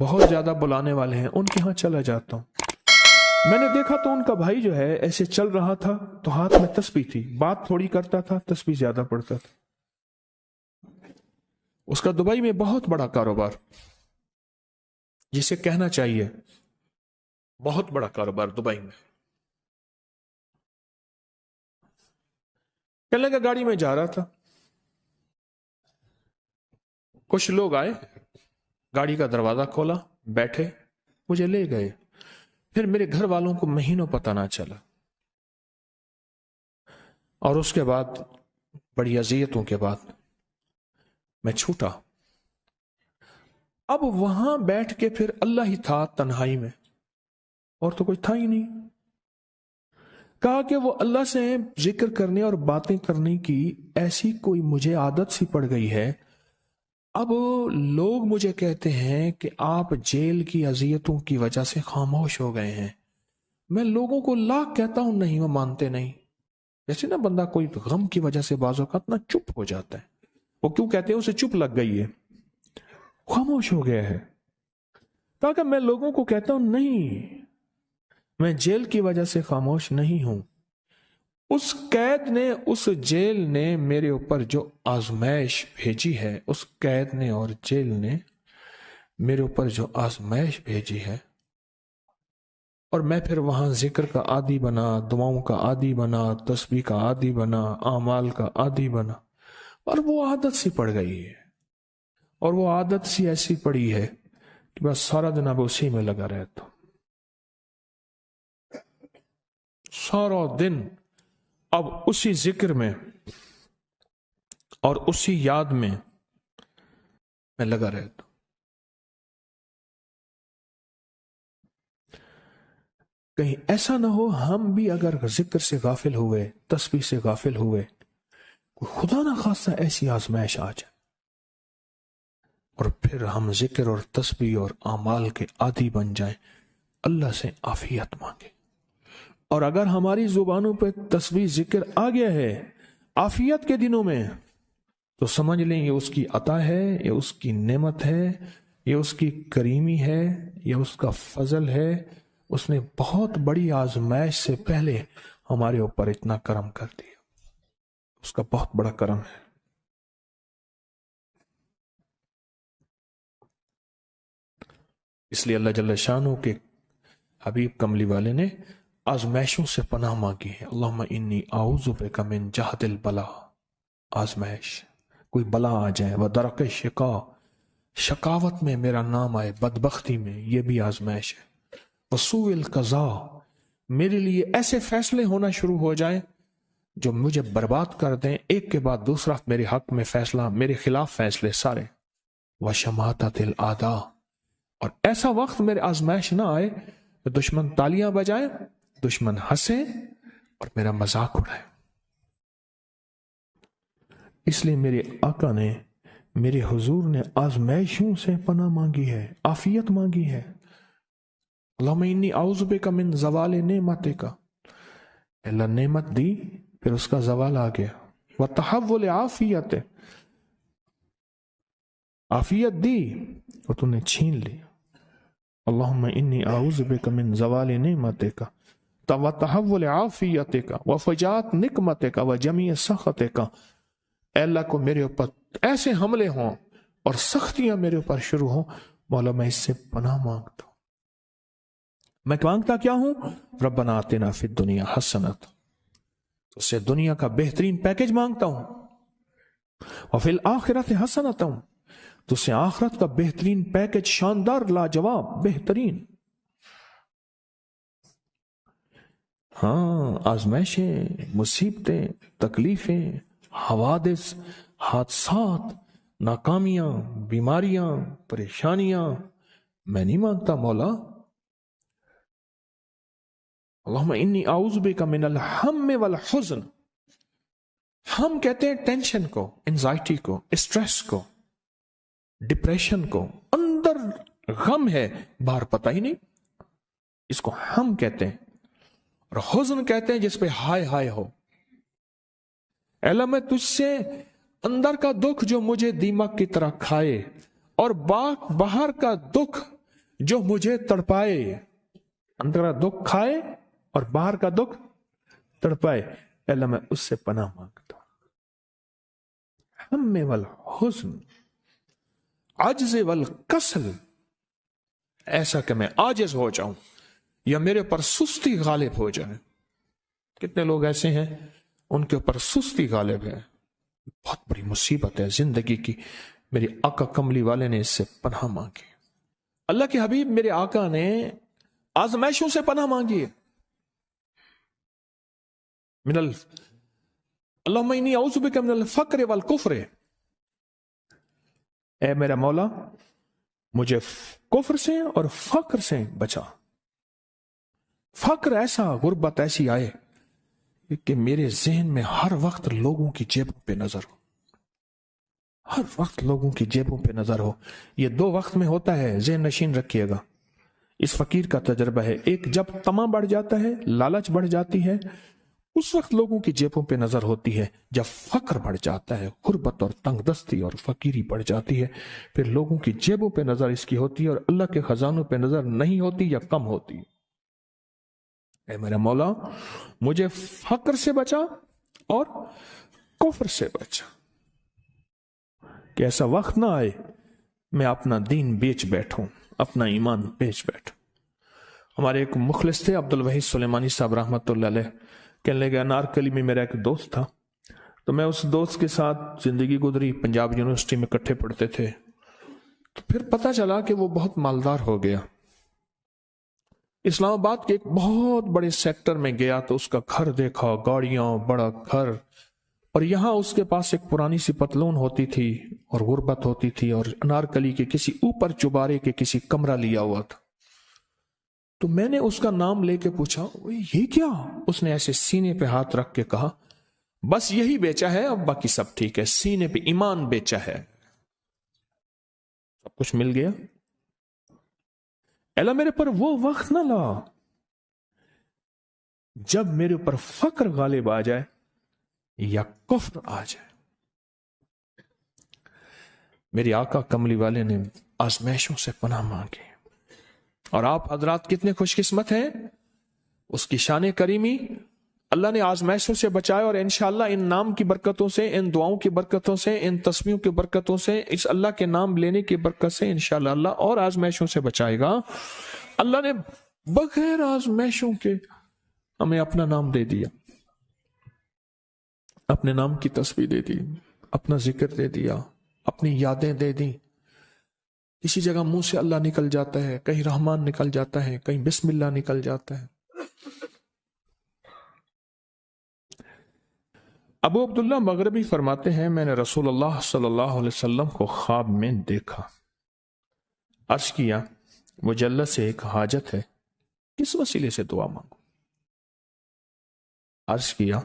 بہت زیادہ بلانے والے ہیں، ان کے ہاں چلا جاتا ہوں۔ میں نے دیکھا تو ان کا بھائی جو ہے ایسے چل رہا تھا تو ہاتھ میں تسبیح تھی، بات تھوڑی کرتا تھا، تسبیح زیادہ پڑھتا تھا۔ اس کا دبئی میں بہت بڑا کاروبار، جسے کہنا چاہیے بہت بڑا کاروبار دبئی میں۔ کہنے لگا گاڑی میں جا رہا تھا، کچھ لوگ آئے، گاڑی کا دروازہ کھولا، بیٹھے، مجھے لے گئے۔ پھر میرے گھر والوں کو مہینوں پتہ نہ چلا، اور اس کے بعد بڑی اذیتوں کے بعد میں چھوٹا۔ اب وہاں بیٹھ کے پھر اللہ ہی تھا تنہائی میں، اور تو کوئی تھا ہی نہیں۔ کہا کہ وہ اللہ سے ذکر کرنے اور باتیں کرنے کی ایسی کوئی مجھے عادت سی پڑ گئی ہے، اب لوگ مجھے کہتے ہیں کہ آپ جیل کی اذیتوں کی وجہ سے خاموش ہو گئے ہیں۔ میں لوگوں کو لاکھ کہتا ہوں، نہیں، وہ مانتے نہیں۔ جیسے نا بندہ کوئی غم کی وجہ سے بعض اوقات نا چپ ہو جاتا ہے، وہ کیوں کہتے ہیں؟ اسے چپ لگ گئی ہے، خاموش ہو گیا ہے۔ تاکہ میں لوگوں کو کہتا ہوں، نہیں، میں جیل کی وجہ سے خاموش نہیں ہوں۔ اس قید نے، اس جیل نے میرے اوپر جو آزمائش بھیجی ہے، اس قید نے اور جیل نے میرے اوپر جو آزمائش بھیجی ہے، اور میں پھر وہاں ذکر کا عادی بنا، دعاؤں کا عادی بنا، تسبیح کا عادی بنا، اعمال کا عادی بنا، اور وہ عادت سی پڑ گئی ہے، اور وہ عادت سی ایسی پڑی ہے کہ بس سارا دن اب اسی میں لگا رہتا ہوں، سارا دن اب اسی ذکر میں اور اسی یاد میں لگا رہتا ہوں۔ کہیں ایسا نہ ہو ہم بھی اگر ذکر سے غافل ہوئے، تسبیح سے غافل ہوئے، خدا نہ خواستہ ایسی آزمائش آ جائے، اور پھر ہم ذکر اور تسبیح اور اعمال کے عادی بن جائیں، اللہ سے عافیت مانگے۔ اور اگر ہماری زبانوں پہ تسبیح ذکر آ گیا ہے عافیت کے دنوں میں، تو سمجھ لیں یہ اس کی عطا ہے، یہ اس کی نعمت ہے، یہ اس کی کریمی ہے، یہ اس کا فضل ہے۔ اس نے بہت بڑی آزمائش سے پہلے ہمارے اوپر اتنا کرم کر دیا، اس کا بہت بڑا کرم ہے۔ اس لیے اللہ جل شانہ کے حبیب کملی والے نے آزمائشوں سے پناہ مانگی ہے۔ اللہم انی اعوذ بک من جہد البلاء، آزمائش، کوئی بلا آ جائے، ودرک شقاء، شقاوت میں میرا نام آئے، بدبختی میں، یہ بھی آزمائش ہے، وسوء القضاء، میرے لیے ایسے فیصلے ہونا شروع ہو جائیں جو مجھے برباد کر دیں، ایک کے بعد دوسرا میرے حق میں فیصلہ، میرے خلاف فیصلے سارے، وشماتت الاعداء، اور ایسا وقت میرے آزمائش نہ آئے کہ دشمن تالیاں بجائے، دشمن ہنسے اور میرا مذاق اڑائے۔ اس لیے میرے آقا نے، میرے حضور نے آزمائشوں سے پناہ مانگی ہے، عافیت مانگی ہے۔ اللہم انی اعوذ بک من زوال نعمتک، اللہ نعمت دی پھر اس کا زوال آ گیا، وتحول عافیت، عافیت دی اور تو نے چھین لی۔ اللہم انی اعوذ بک من زوال نعمتک وتحول عافیتک وفجاءت نقمتک وجمیع سخطک، اے اللہ کو میرے اوپر ایسے حملے ہوں اور سختیاں میرے اوپر شروع ہوں، مولا میں اس سے پناہ مانگتا ہوں۔ میں مانگتا کیا ہوں؟ ربنا آتنا فی الدنیا حسنۃ، اس سے دنیا کا بہترین پیکج مانگتا ہوں، وفی الآخرۃ حسنۃ، تو اس سے آخرت کا بہترین پیکج، شاندار، لاجواب، بہترین۔ ہاں، آزمائشیں، مصیبتیں، تکلیفیں، حوادث، حادثات، ناکامیاں، بیماریاں، پریشانیاں، میں نہیں مانگتا مولا۔ اللہم انی اعوذ بک من الہم والحزن، ہم کہتے ہیں ٹینشن کو، انزائٹی کو، اسٹریس کو، ڈپریشن کو، اندر غم ہے باہر پتہ ہی نہیں، اس کو ہم کہتے ہیں، اور حزن کہتے ہیں جس پہ ہائے ہائے ہو۔ اے اللہ میں تجھ سے اندر کا دکھ جو مجھے دیمک کی طرح کھائے، اور باہر کا دکھ جو مجھے تڑپائے، اندر کا دکھ کھائے اور باہر کا دکھ تڑپائے، اللہ میں اس سے پناہ مانگتا ہوں۔ ہم والحزن، عجز والکسل، ایسا کہ میں عاجز ہو جاؤں یا میرے پر سستی غالب ہو جائے۔ کتنے لوگ ایسے ہیں ان کے اوپر سستی غالب ہے، بہت بڑی مصیبت ہے زندگی کی۔ میری آقا کملی والے نے اس سے پناہ مانگی، اللہ کے حبیب میرے آقا نے آزمائشوں سے پناہ مانگی ہے۔ اللہم انی اعوذ بک من الفقر والکفر، اے میرا مولا مجھے کفر سے اور فقر سے بچا۔ فقر ایسا، غربت ایسی آئے کہ میرے ذہن میں ہر وقت لوگوں کی جیبوں پہ نظر ہو، ہر وقت لوگوں کی جیبوں پہ نظر ہو۔ یہ دو وقت میں ہوتا ہے، ذہن نشین رکھیے گا۔ اس فقیر کا تجربہ ہے، ایک جب طمع بڑھ جاتا ہے، لالچ بڑھ جاتی ہے، اس وقت لوگوں کی جیبوں پہ نظر ہوتی ہے۔ جب فقر بڑھ جاتا ہے، غربت اور تنگ دستی اور فقیری بڑھ جاتی ہے، پھر لوگوں کی جیبوں پہ نظر اس کی ہوتی ہے اور اللہ کے خزانوں پہ نظر نہیں ہوتی یا کم ہوتی۔ اے میرا مولا مجھے فقر سے بچا اور کفر سے بچا، کہ ایسا وقت نہ آئے میں اپنا دین بیچ بیٹھوں، اپنا ایمان بیچ بیٹھوں۔ ہمارے ایک مخلص تھے عبد الوحید سلیمانی صاحب رحمۃ اللہ علیہ، کہنے لگے انارکلی میں میرا ایک دوست تھا، تو میں اس دوست کے ساتھ زندگی گزری، پنجاب یونیورسٹی میں اکٹھے پڑھتے تھے۔ تو پھر پتہ چلا کہ وہ بہت مالدار ہو گیا، اسلام آباد کے ایک بہت بڑے سیکٹر میں گیا تو اس کا گھر دیکھا، گاڑیاں، بڑا گھر، اور یہاں اس کے پاس ایک پرانی سی پتلون ہوتی تھی اور غربت ہوتی تھی، اور انارکلی کے کسی اوپر چبارے کے کسی کمرہ لیا ہوا تھا۔ تو میں نے اس کا نام لے کے پوچھا یہ کیا؟ اس نے ایسے سینے پہ ہاتھ رکھ کے کہا بس یہی بیچا ہے، اب باقی سب ٹھیک ہے، سینے پہ ایمان بیچا ہے، سب کچھ مل گیا۔ اللہ میرے پر وہ وقت نہ لا جب میرے اوپر فقر غالب آ جائے یا کفر آ جائے۔ میری آقا کملی والے نے آزمائشوں سے پناہ مانگی، اور آپ حضرات کتنے خوش قسمت ہیں، اس کی شان کریمی اللہ نے آزمائشوں سے بچائے، اور انشاءاللہ ان نام کی برکتوں سے، ان دعاؤں کی برکتوں سے، ان تسبیحوں کی برکتوں سے، اس اللہ کے نام لینے کی برکت سے انشاءاللہ اللہ اور آزمائشوں سے بچائے گا۔ اللہ نے بغیر آزمائشوں کے ہمیں اپنا نام دے دیا، اپنے نام کی تسبیح دے دی، اپنا ذکر دے دیا، اپنی یادیں دے دی۔ کسی جگہ منہ سے اللہ نکل جاتا ہے، کہیں رحمان نکل جاتا ہے، کہیں بسم اللہ نکل جاتا ہے۔ ابو عبداللہ مغربی فرماتے ہیں میں نے رسول اللہ صلی اللہ علیہ وسلم کو خواب میں دیکھا، عرض کیا مجھے اللہ سے ایک حاجت ہے، کس وسیلے سے دعا مانگوں؟ عرض کیا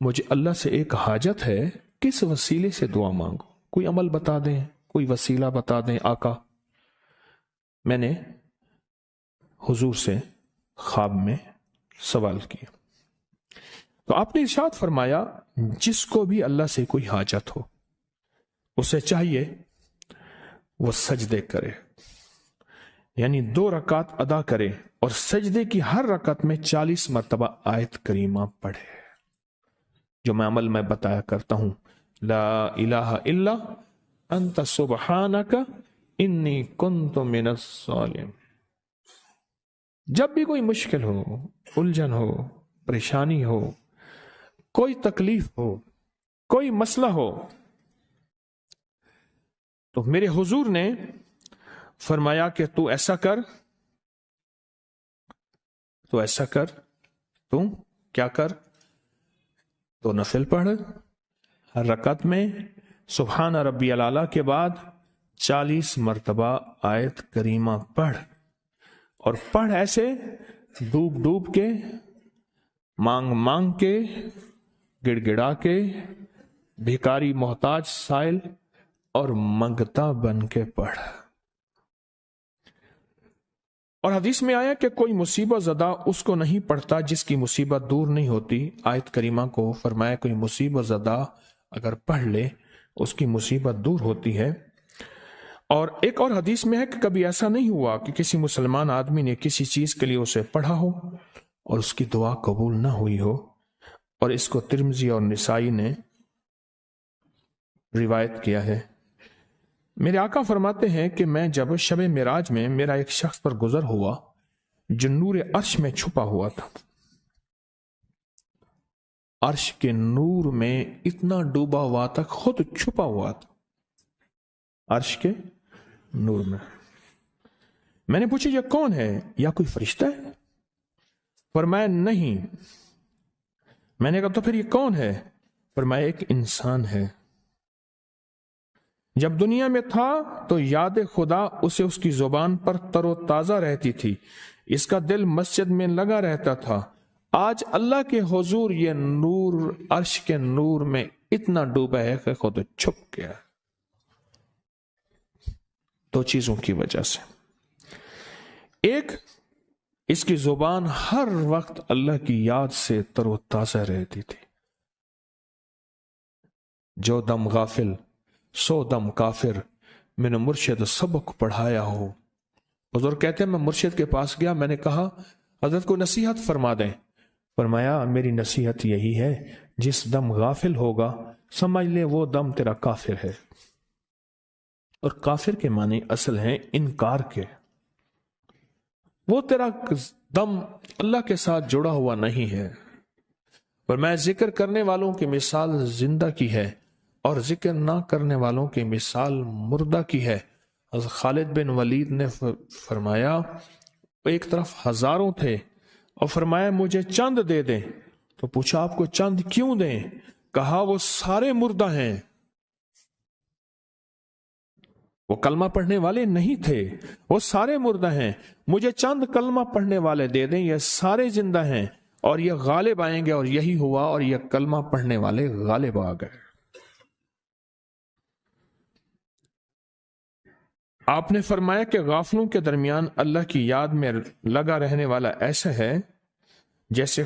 مجھے اللہ سے ایک حاجت ہے، کس وسیلے سے دعا مانگوں؟ کوئی عمل بتا دیں، کوئی وسیلہ بتا دیں آقا۔ میں نے حضور سے خواب میں سوال کیا تو آپ نے ارشاد فرمایا جس کو بھی اللہ سے کوئی حاجت ہو اسے چاہیے وہ سجدے کرے، یعنی 2 رکعت ادا کرے اور سجدے کی ہر رکعت میں 40 مرتبہ آیت کریمہ پڑھے، جو میں عمل میں بتایا کرتا ہوں، لا الہ الا انت سبحانک انی کنت من الظالمین۔ جب بھی کوئی مشکل ہو، الجھن ہو، پریشانی ہو، کوئی تکلیف ہو، کوئی مسئلہ ہو، تو میرے حضور نے فرمایا کہ تو ایسا کر، تو ایسا کر، تو کیا کر، تو نفل پڑھ، ہر رکعت میں سبحان ربی الاعلیٰ کے بعد 40 مرتبہ آیت کریمہ پڑھ، اور پڑھ ایسے ڈوب ڈوب کے، مانگ مانگ کے، گڑ گڑا کے، بھیکاری محتاج سائل اور منگتا بن کے پڑھ۔ اور حدیث میں آیا کہ کوئی مصیبت زدہ اس کو نہیں پڑھتا جس کی مصیبت دور نہیں ہوتی۔ آیت کریمہ کو فرمایا کوئی مصیبت زدہ اگر پڑھ لے اس کی مصیبت دور ہوتی ہے۔ اور ایک اور حدیث میں ہے کہ کبھی ایسا نہیں ہوا کہ کسی مسلمان آدمی نے کسی چیز کے لیے اسے پڑھا ہو اور اس کی دعا قبول نہ ہوئی ہو، اور اس کو ترمذی اور نسائی نے روایت کیا ہے۔ میرے آقا فرماتے ہیں کہ میں جب شب معراج میں میرا ایک شخص پر گزر ہوا جو نور عرش میں چھپا ہوا تھا، عرش کے نور میں اتنا ڈوبا ہوا تھا، خود چھپا ہوا تھا عرش کے نور میں۔ میں نے پوچھا یہ کون ہے؟ یا کوئی فرشتہ ہے؟ فرمایا نہیں۔ میں نے کہا تو پھر یہ کون ہے؟ فرمایا ایک انسان ہے، جب دنیا میں تھا تو یاد خدا اسے اس کی زبان پر تر و تازہ رہتی تھی، اس کا دل مسجد میں لگا رہتا تھا، آج اللہ کے حضور یہ نور عرش کے نور میں اتنا ڈوبا ہے کہ خود چھپ گیا۔ دو چیزوں کی وجہ سے، ایک، اس کی زبان ہر وقت اللہ کی یاد سے تر و تازہ رہتی تھی۔ جو دم غافل سو دم کافر، میں نے مرشد سبق پڑھایا ہو۔ حضور کہتے ہیں میں مرشد کے پاس گیا، میں نے کہا حضرت کو نصیحت فرما دیں۔ فرمایا میری نصیحت یہی ہے، جس دم غافل ہوگا سمجھ لے وہ دم تیرا کافر ہے۔ اور کافر کے معنی اصل ہیں انکار کے، وہ تیرا دم اللہ کے ساتھ جڑا ہوا نہیں ہے۔ پر میں ذکر کرنے والوں کی مثال زندہ کی ہے اور ذکر نہ کرنے والوں کی مثال مردہ کی ہے۔ حضرت خالد بن ولید نے فرمایا ایک طرف ہزاروں تھے اور فرمایا مجھے چند دے دیں، تو پوچھا آپ کو چند کیوں دیں؟ کہا وہ سارے مردہ ہیں، وہ کلمہ پڑھنے والے نہیں تھے، وہ سارے مردہ ہیں، مجھے چند کلمہ پڑھنے والے دے دیں، یہ سارے زندہ ہیں اور یہ غالب آئیں گے۔ اور یہی ہوا، اور یہ کلمہ پڑھنے والے غالب آ گئے۔ آپ نے فرمایا کہ غافلوں کے درمیان اللہ کی یاد میں لگا رہنے والا ایسا ہے جیسے